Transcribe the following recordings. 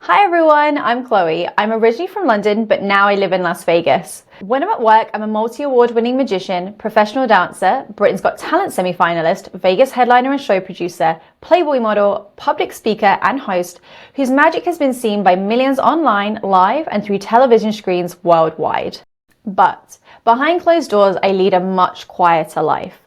Hi everyone, I'm Chloe. I'm originally from London, but now I live in Las Vegas. When I'm at work, I'm a multi-award winning magician, professional dancer, Britain's Got Talent semi-finalist, Vegas headliner and show producer, Playboy model, public speaker and host, whose magic has been seen by millions online, live and through television screens worldwide. But behind closed doors, I lead a much quieter life.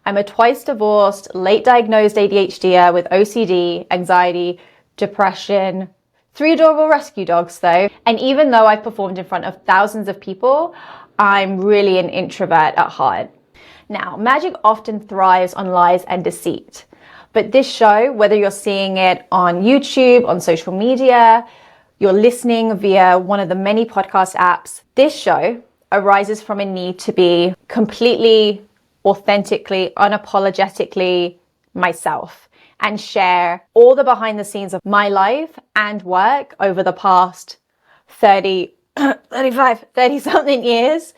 I'm a twice divorced, late diagnosed ADHDer with OCD, anxiety, depression, 3 adorable rescue dogs though, and even though I've performed in front of thousands of people, I'm really an introvert at heart. Now, magic often thrives on lies and deceit, but this show, whether you're seeing it on YouTube, on social media, you're listening via one of the many podcast apps, this show arises from a need to be completely, authentically, unapologetically myself, and share all the behind the scenes of my life and work over the past 30 something years,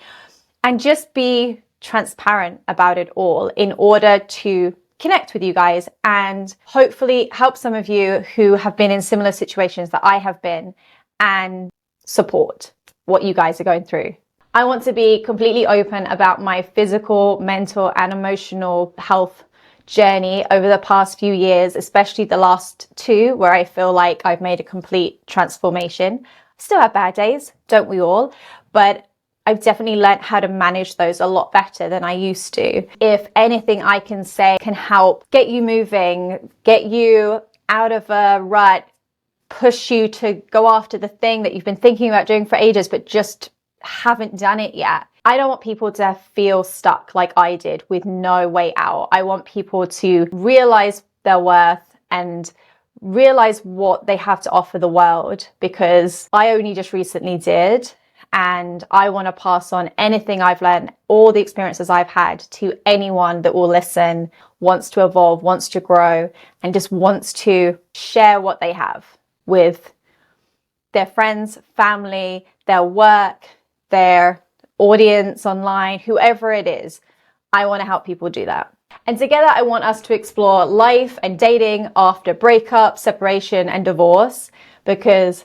and just be transparent about it all in order to connect with you guys and hopefully help some of you who have been in similar situations that I have been and support what you guys are going through. I want to be completely open about my physical, mental, and emotional health journey over the past few years, especially the last 2, where I feel like I've made a complete transformation. Still have bad days, don't we all? But I've definitely learned how to manage those a lot better than I used to. If anything I can say can help get you moving, get you out of a rut, push you to go after the thing that you've been thinking about doing for ages, but just haven't done it yet. I don't want people to feel stuck like I did with no way out. I want people to realize their worth and realize what they have to offer the world, because I only just recently did. And I want to pass on anything I've learned, all the experiences I've had, to anyone that will listen, wants to evolve, wants to grow, and just wants to share what they have with their friends, family, their work, their audience online, whoever it is. I want to help people do that. And together I want us to explore life and dating after breakup, separation and divorce, because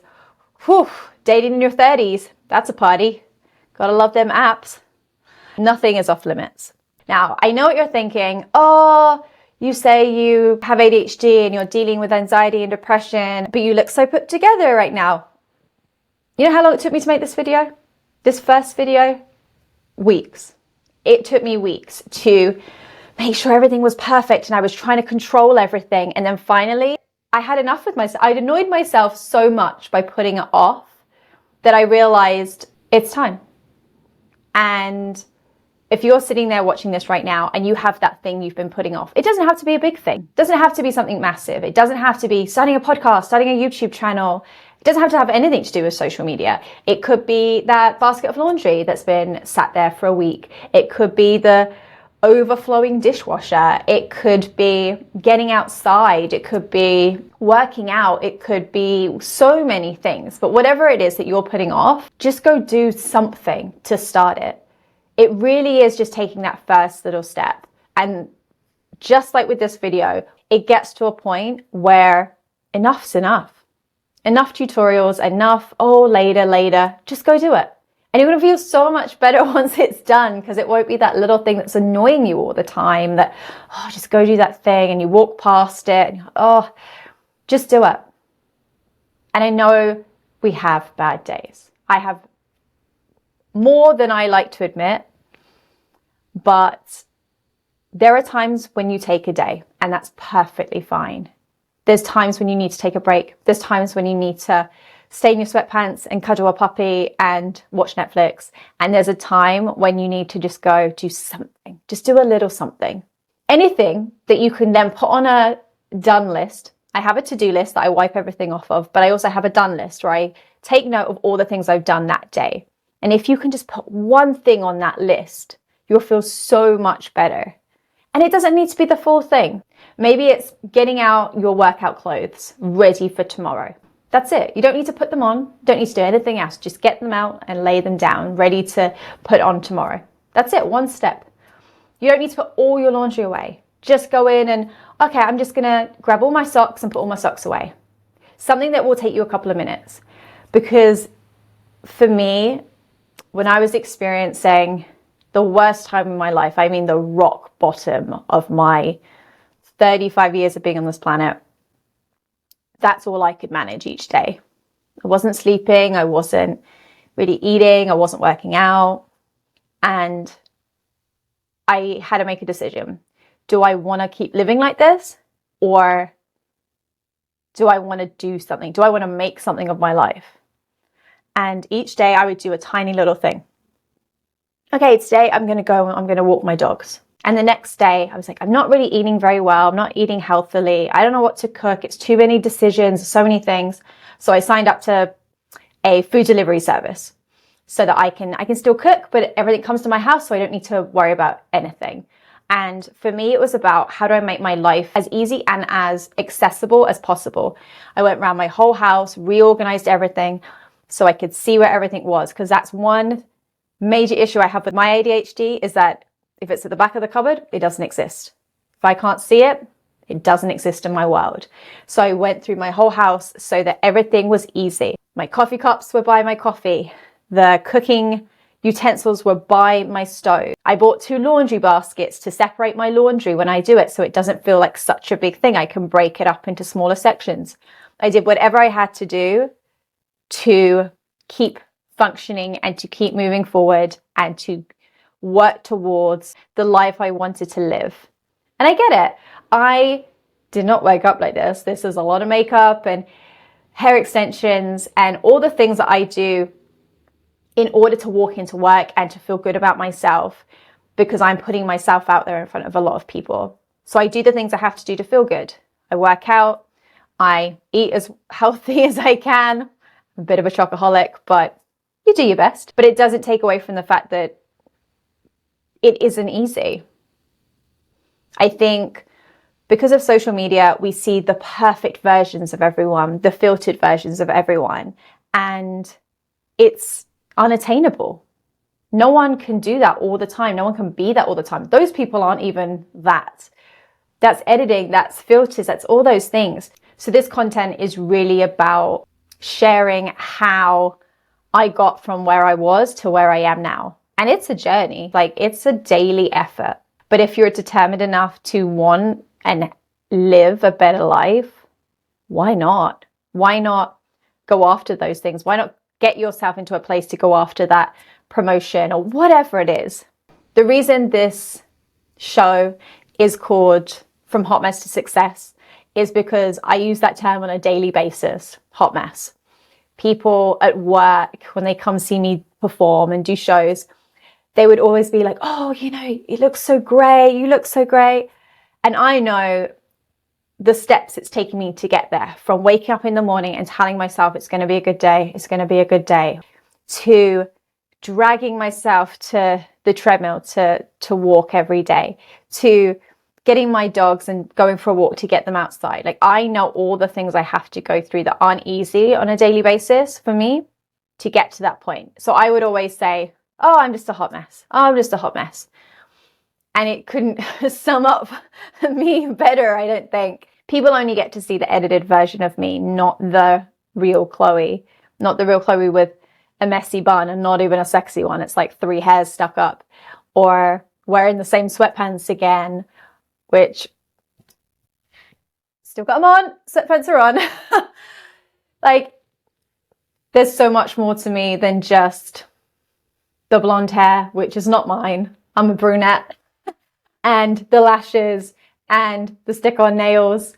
dating in your 30s, that's a party. Gotta love them apps. Nothing is off limits. Now, I know what you're thinking. Oh, you say you have ADHD and you're dealing with anxiety and depression, but you look so put together right now. You know how long it took me to make this video? This first video? Weeks. It took me weeks to make sure everything was perfect and I was trying to control everything. And then finally, I had enough with myself. I'd annoyed myself so much by putting it off that I realized it's time. And if you're sitting there watching this right now and you have that thing you've been putting off, it doesn't have to be a big thing. It doesn't have to be something massive. It doesn't have to be starting a podcast, starting a YouTube channel. It doesn't have to have anything to do with social media. It could be that basket of laundry that's been sat there for a week. It could be the overflowing dishwasher. It could be getting outside. It could be working out. It could be so many things. But whatever it is that you're putting off, just go do something to start it. It really is just taking that first little step. And just like with this video, it gets to a point where enough's enough. Enough tutorials, enough, later, just go do it. And you're gonna feel so much better once it's done, because it won't be that little thing that's annoying you all the time that, just go do that thing, and you walk past it, and just do it. And I know we have bad days. I have more than I like to admit, but there are times when you take a day, and that's perfectly fine. There's times when you need to take a break. There's times when you need to stay in your sweatpants and cuddle a puppy and watch Netflix. And there's a time when you need to just go do something. Just do a little something. Anything that you can then put on a done list. I have a to-do list that I wipe everything off of, but I also have a done list where I take note of all the things I've done that day. And if you can just put one thing on that list, you'll feel so much better. And it doesn't need to be the full thing. Maybe it's getting out your workout clothes ready for tomorrow. That's it. You don't need to put them on. Don't need to do anything else. Just get them out and lay them down, ready to put on tomorrow. That's it. One step. You don't need to put all your laundry away. Just go in and, okay, I'm just going to grab all my socks and put all my socks away. something that will take you a couple of minutes. Because for me, when I was experiencing the worst time in my life, I mean the rock bottom of my 35 years of being on this planet, that's all I could manage each day. I wasn't sleeping, I wasn't really eating, I wasn't working out, and I had to make a decision. Do I want to keep living like this, or do I want to do something? Do I want to make something of my life? And each day I would do a tiny little thing. Okay, today I'm going to walk my dogs. And the next day I was like, I'm not really eating very well. I'm not eating healthily. I don't know what to cook. It's too many decisions, so many things. So I signed up to a food delivery service so that I can still cook, but everything comes to my house, so I don't need to worry about anything. And for me, it was about, how do I make my life as easy and as accessible as possible? I went around my whole house, reorganized everything so I could see where everything was, because that's one major issue I have with my ADHD, is that if it's at the back of the cupboard, it doesn't exist. If I can't see it, it doesn't exist in my world. So I went through my whole house so that everything was easy. My coffee cups were by my coffee. The cooking utensils were by my stove. I bought 2 laundry baskets to separate my laundry when I do it, so it doesn't feel like such a big thing. I can break it up into smaller sections. I did whatever I had to do to keep functioning and to keep moving forward and to work towards the life I wanted to live. And I get it. I did not wake up like this. This is a lot of makeup and hair extensions and all the things that I do in order to walk into work and to feel good about myself, because I'm putting myself out there in front of a lot of people. So I do the things I have to do to feel good. I work out, I eat as healthy as I can. I'm a bit of a chocoholic, but you do your best. But it doesn't take away from the fact that it isn't easy. I think because of social media, we see the perfect versions of everyone, the filtered versions of everyone, and it's unattainable. No one can do that all the time. No one can be that all the time. Those people aren't even that. That's editing, that's filters, that's all those things. So this content is really about sharing how I got from where I was to where I am now. And it's a journey, like it's a daily effort. But if you're determined enough to want and live a better life, why not? Why not go after those things? Why not get yourself into a place to go after that promotion or whatever it is? The reason this show is called From Hot Mess to Success is because I use that term on a daily basis, hot mess. People at work, when they come see me perform and do shows, they would always be like, oh, you know, it looks so great. You look so great. And I know the steps it's taking me to get there, from waking up in the morning and telling myself it's going to be a good day, it's going to be a good day, to dragging myself to the treadmill to walk every day, to getting my dogs and going for a walk to get them outside. Like, I know all the things I have to go through that aren't easy on a daily basis for me to get to that point. So I would always say, oh, I'm just a hot mess. Oh, I'm just a hot mess. And it couldn't sum up me better, I don't think. People only get to see the edited version of me, not the real Chloe. Not the real Chloe with a messy bun and not even a sexy one. It's like 3 hairs stuck up. Or wearing the same sweatpants again, which still got them on. Sweatpants are on. Like, there's so much more to me than just the blonde hair, which is not mine. I'm a brunette. And the lashes and the stick-on nails.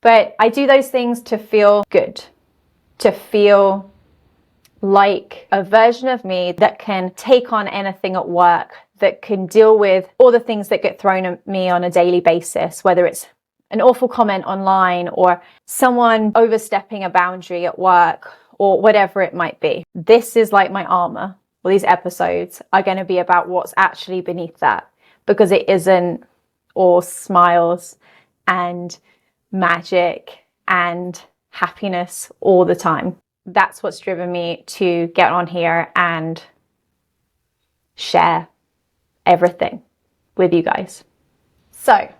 But I do those things to feel good, to feel like a version of me that can take on anything at work, that can deal with all the things that get thrown at me on a daily basis, whether it's an awful comment online or someone overstepping a boundary at work or whatever it might be. This is like my armor. Well, these episodes are going to be about what's actually beneath that, because it isn't all smiles and magic and happiness all the time. That's what's driven me to get on here and share everything with you guys. So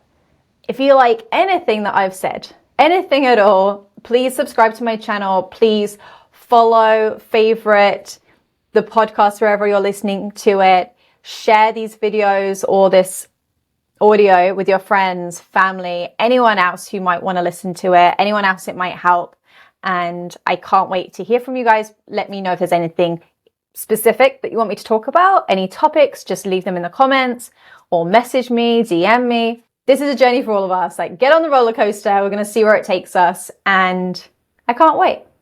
if you like anything that I've said, anything at all, Please subscribe to my channel. Please follow, favorite the podcast wherever you're listening to it. Share these videos or this audio with your friends, family, anyone else who might want to listen to it, anyone else it might help. And I can't wait to hear from you guys. Let me know if there's anything specific that you want me to talk about, any topics, just leave them in the comments or message me, DM me. This is a journey for all of us. Like, get on the roller coaster. We're going to see where it takes us. And I can't wait.